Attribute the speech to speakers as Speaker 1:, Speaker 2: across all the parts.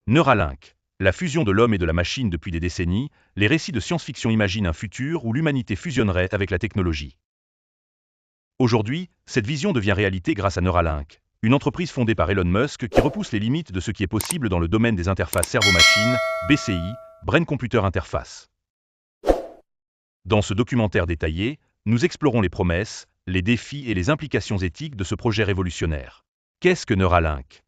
Speaker 1: Neuralink. La fusion de l'homme et de la machine depuis des décennies, les récits de science-fiction imaginent un futur où l'humanité fusionnerait avec la technologie. Aujourd'hui, cette vision devient réalité grâce à Neuralink, une entreprise fondée par Elon Musk qui repousse les limites de ce qui est possible dans le domaine des interfaces cerveau-machine, BCI, Brain Computer Interface. Dans ce documentaire détaillé, nous explorons les promesses, les défis et les implications éthiques de ce projet révolutionnaire. Qu'est-ce que Neuralink ?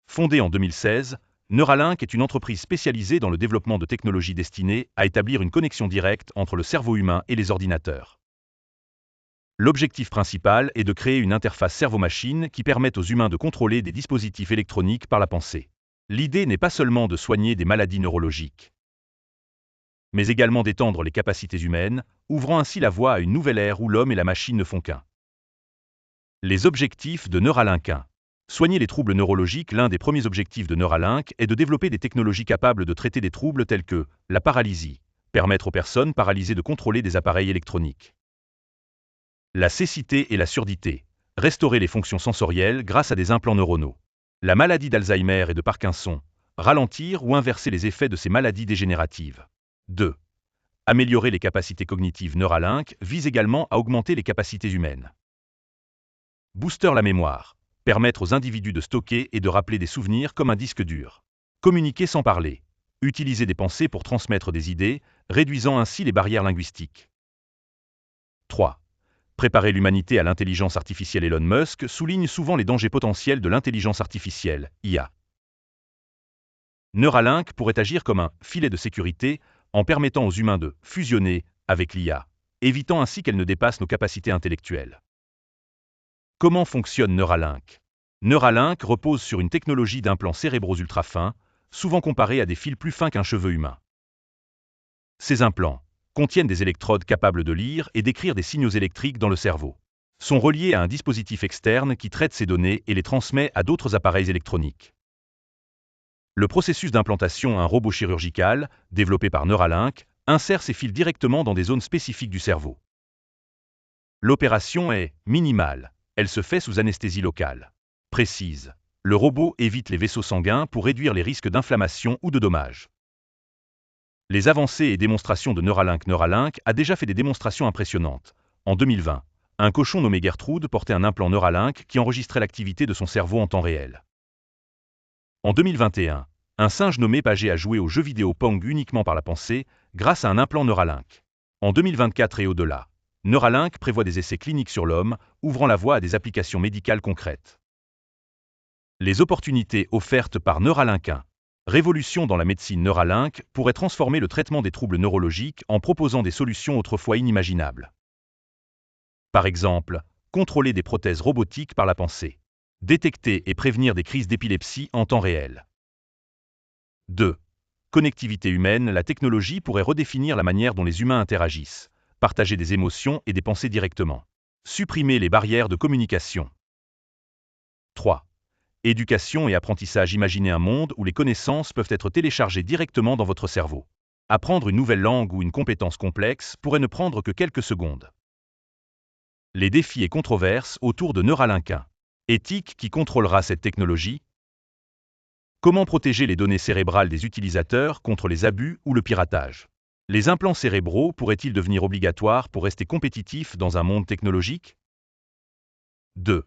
Speaker 1: Fondée en 2016, Neuralink est une entreprise spécialisée dans le développement de technologies destinées à établir une connexion directe entre le cerveau humain et les ordinateurs. L'objectif principal est de créer une interface cerveau-machine qui permette aux humains de contrôler des dispositifs électroniques par la pensée. L'idée n'est pas seulement de soigner des maladies neurologiques, mais également d'étendre les capacités humaines, ouvrant ainsi la voie à une nouvelle ère où l'homme et la machine ne font qu'un. Les objectifs de Neuralink 1. Soigner les troubles neurologiques. L'un des premiers objectifs de Neuralink est de développer des technologies capables de traiter des troubles tels que la paralysie, permettre aux personnes paralysées de contrôler des appareils électroniques. La cécité et la surdité, restaurer les fonctions sensorielles grâce à des implants neuronaux. La maladie d'Alzheimer et de Parkinson, ralentir ou inverser les effets de ces maladies dégénératives. 2. Améliorer les capacités cognitives. Neuralink vise également à augmenter les capacités humaines. Booster la mémoire, permettre aux individus de stocker et de rappeler des souvenirs comme un disque dur. Communiquer sans parler, utiliser des pensées pour transmettre des idées, réduisant ainsi les barrières linguistiques. 3. Préparer l'humanité à l'intelligence artificielle. Elon Musk souligne souvent les dangers potentiels de l'intelligence artificielle, IA. Neuralink pourrait agir comme un filet de sécurité en permettant aux humains de fusionner avec l'IA, évitant ainsi qu'elle ne dépasse nos capacités intellectuelles. Comment fonctionne Neuralink ? Neuralink repose sur une technologie d'implants cérébraux ultra fins, souvent comparés à des fils plus fins qu'un cheveu humain. Ces implants contiennent des électrodes capables de lire et d'écrire des signaux électriques dans le cerveau. Sont reliés à un dispositif externe qui traite ces données et les transmet à d'autres appareils électroniques. Le processus d'implantation, un robot chirurgical, développé par Neuralink, insère ces fils directement dans des zones spécifiques du cerveau. L'opération est minimale, elle se fait sous anesthésie locale. Précise. Le robot évite les vaisseaux sanguins pour réduire les risques d'inflammation ou de dommages. Les avancées et démonstrations de Neuralink. Neuralink a déjà fait des démonstrations impressionnantes. En 2020, un cochon nommé Gertrude portait un implant Neuralink qui enregistrait l'activité de son cerveau en temps réel. En 2021, un singe nommé Pagé a joué aux jeux vidéo Pong uniquement par la pensée, grâce à un implant Neuralink. En 2024 et au-delà, Neuralink prévoit des essais cliniques sur l'homme, ouvrant la voie à des applications médicales concrètes. Les opportunités offertes par Neuralink 1. Révolution dans la médecine. Neuralink pourrait transformer le traitement des troubles neurologiques en proposant des solutions autrefois inimaginables. Par exemple, contrôler des prothèses robotiques par la pensée. Détecter et prévenir des crises d'épilepsie en temps réel. 2. Connectivité humaine. La technologie pourrait redéfinir la manière dont les humains interagissent, partager des émotions et des pensées directement. Supprimer les barrières de communication. 3. Éducation et apprentissage. Imaginez un monde où les connaissances peuvent être téléchargées directement dans votre cerveau. Apprendre une nouvelle langue ou une compétence complexe pourrait ne prendre que quelques secondes. Les défis et controverses autour de Neuralink 1. Éthique. Qui contrôlera cette technologie ? Comment protéger les données cérébrales des utilisateurs contre les abus ou le piratage ? Les implants cérébraux pourraient-ils devenir obligatoires pour rester compétitifs dans un monde technologique ? 2.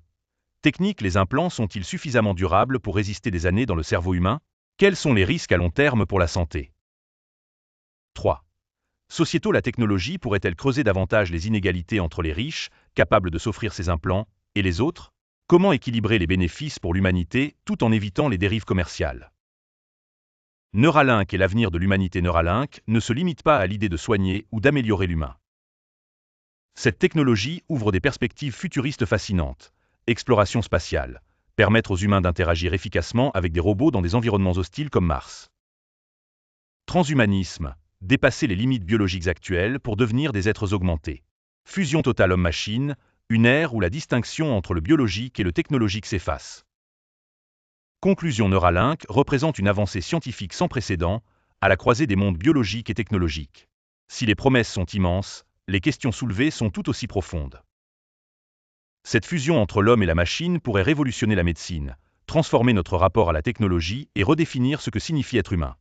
Speaker 1: Technique. Les implants sont-ils suffisamment durables pour résister des années dans le cerveau humain ? Quels sont les risques à long terme pour la santé ? 3. Sociétaux. La technologie pourrait-elle creuser davantage les inégalités entre les riches, capables de s'offrir ces implants, et les autres ? Comment équilibrer les bénéfices pour l'humanité tout en évitant les dérives commerciales ? Neuralink et l'avenir de l'humanité. Neuralink ne se limite pas à l'idée de soigner ou d'améliorer l'humain. Cette technologie ouvre des perspectives futuristes fascinantes. Exploration spatiale, permettre aux humains d'interagir efficacement avec des robots dans des environnements hostiles comme Mars. Transhumanisme, dépasser les limites biologiques actuelles pour devenir des êtres augmentés. Fusion totale homme-machine, une ère où la distinction entre le biologique et le technologique s'efface. Conclusion. Neuralink représente une avancée scientifique sans précédent, à la croisée des mondes biologiques et technologiques. Si les promesses sont immenses, les questions soulevées sont tout aussi profondes. Cette fusion entre l'homme et la machine pourrait révolutionner la médecine, transformer notre rapport à la technologie et redéfinir ce que signifie être humain.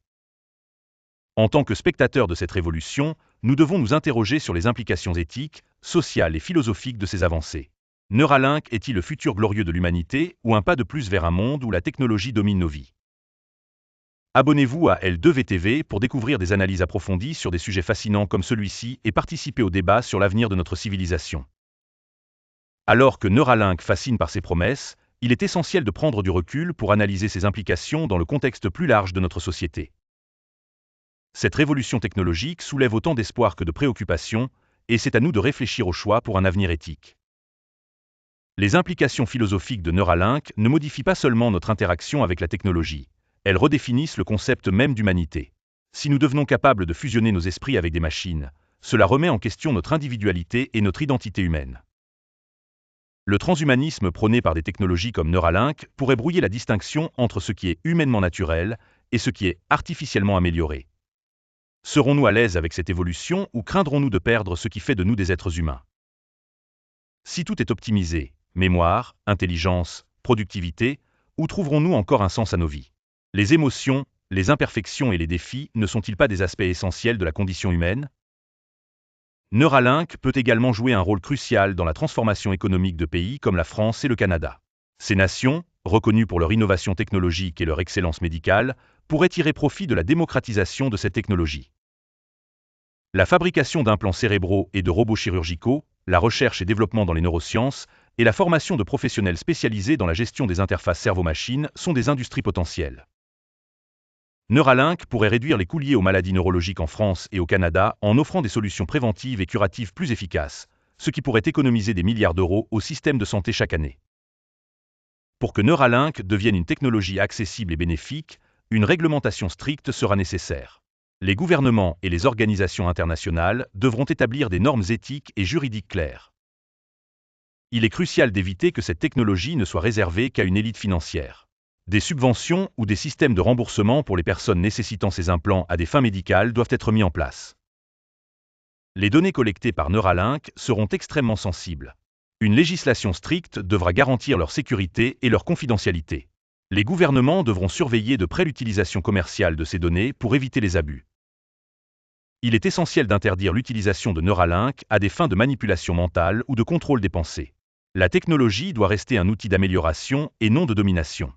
Speaker 1: En tant que spectateurs de cette révolution, nous devons nous interroger sur les implications éthiques, sociales et philosophiques de ces avancées. Neuralink est-il le futur glorieux de l'humanité ou un pas de plus vers un monde où la technologie domine nos vies? Abonnez-vous à L2VTV pour découvrir des analyses approfondies sur des sujets fascinants comme celui-ci et participer au débat sur l'avenir de notre civilisation. Alors que Neuralink fascine par ses promesses, il est essentiel de prendre du recul pour analyser ses implications dans le contexte plus large de notre société. Cette révolution technologique soulève autant d'espoir que de préoccupations, et c'est à nous de réfléchir au choix pour un avenir éthique. Les implications philosophiques de Neuralink ne modifient pas seulement notre interaction avec la technologie, elles redéfinissent le concept même d'humanité. Si nous devenons capables de fusionner nos esprits avec des machines, cela remet en question notre individualité et notre identité humaine. Le transhumanisme prôné par des technologies comme Neuralink pourrait brouiller la distinction entre ce qui est humainement naturel et ce qui est artificiellement amélioré. Serons-nous à l'aise avec cette évolution ou craindrons-nous de perdre ce qui fait de nous des êtres humains? Si tout est optimisé, mémoire, intelligence, productivité, où trouverons-nous encore un sens à nos vies? Les émotions, les imperfections et les défis ne sont-ils pas des aspects essentiels de la condition humaine? Neuralink peut également jouer un rôle crucial dans la transformation économique de pays comme la France et le Canada. Ces nations, reconnues pour leur innovation technologique et leur excellence médicale, pourraient tirer profit de la démocratisation de cette technologie. La fabrication d'implants cérébraux et de robots chirurgicaux, la recherche et développement dans les neurosciences, et la formation de professionnels spécialisés dans la gestion des interfaces cerveau-machine sont des industries potentielles. Neuralink pourrait réduire les coûts liés aux maladies neurologiques en France et au Canada en offrant des solutions préventives et curatives plus efficaces, ce qui pourrait économiser des milliards d'euros au système de santé chaque année. Pour que Neuralink devienne une technologie accessible et bénéfique, une réglementation stricte sera nécessaire. Les gouvernements et les organisations internationales devront établir des normes éthiques et juridiques claires. Il est crucial d'éviter que cette technologie ne soit réservée qu'à une élite financière. Des subventions ou des systèmes de remboursement pour les personnes nécessitant ces implants à des fins médicales doivent être mis en place. Les données collectées par Neuralink seront extrêmement sensibles. Une législation stricte devra garantir leur sécurité et leur confidentialité. Les gouvernements devront surveiller de près l'utilisation commerciale de ces données pour éviter les abus. Il est essentiel d'interdire l'utilisation de Neuralink à des fins de manipulation mentale ou de contrôle des pensées. La technologie doit rester un outil d'amélioration et non de domination.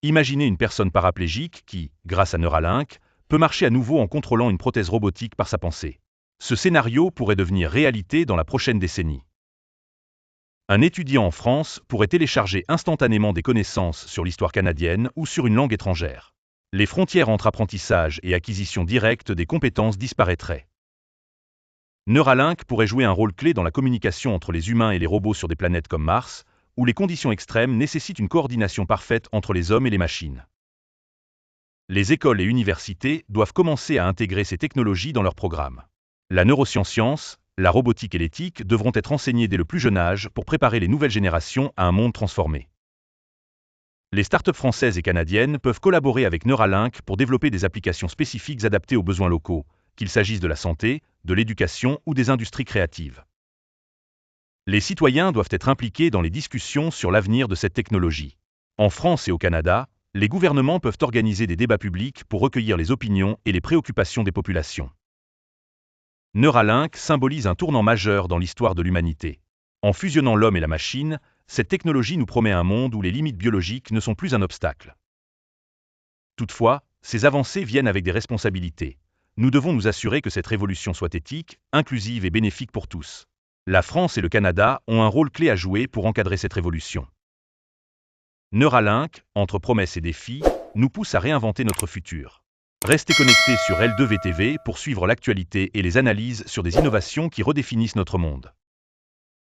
Speaker 1: Imaginez une personne paraplégique qui, grâce à Neuralink, peut marcher à nouveau en contrôlant une prothèse robotique par sa pensée. Ce scénario pourrait devenir réalité dans la prochaine décennie. Un étudiant en France pourrait télécharger instantanément des connaissances sur l'histoire canadienne ou sur une langue étrangère. Les frontières entre apprentissage et acquisition directe des compétences disparaîtraient. Neuralink pourrait jouer un rôle clé dans la communication entre les humains et les robots sur des planètes comme Mars, où les conditions extrêmes nécessitent une coordination parfaite entre les hommes et les machines. Les écoles et universités doivent commencer à intégrer ces technologies dans leurs programmes. La neuroscience, la robotique et l'éthique devront être enseignées dès le plus jeune âge pour préparer les nouvelles générations à un monde transformé. Les startups françaises et canadiennes peuvent collaborer avec Neuralink pour développer des applications spécifiques adaptées aux besoins locaux, qu'il s'agisse de la santé, de l'éducation ou des industries créatives. Les citoyens doivent être impliqués dans les discussions sur l'avenir de cette technologie. En France et au Canada, les gouvernements peuvent organiser des débats publics pour recueillir les opinions et les préoccupations des populations. Neuralink symbolise un tournant majeur dans l'histoire de l'humanité. En fusionnant l'homme et la machine, cette technologie nous promet un monde où les limites biologiques ne sont plus un obstacle. Toutefois, ces avancées viennent avec des responsabilités. Nous devons nous assurer que cette révolution soit éthique, inclusive et bénéfique pour tous. La France et le Canada ont un rôle clé à jouer pour encadrer cette révolution. Neuralink, entre promesses et défis, nous pousse à réinventer notre futur. Restez connectés sur L2VTV pour suivre l'actualité et les analyses sur des innovations qui redéfinissent notre monde.